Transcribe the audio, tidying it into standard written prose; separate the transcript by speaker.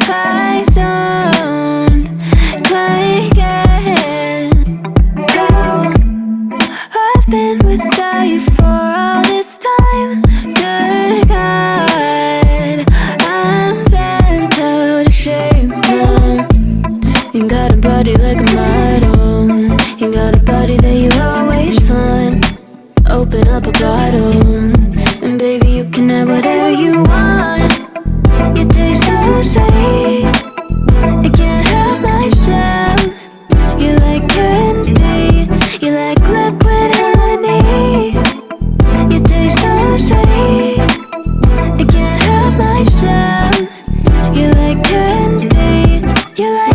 Speaker 1: I don't like it. Oh, I've been without you for all this time. Good God, I'm bent out of shape now. You got a body like a model. You got a body that you always find. Open up a bottle, and baby, you can have whatever you want. You taste so sweet, I can't help myself. You like candy, you like liquid honey. You taste so sweet, I can't help myself. You like candy, you like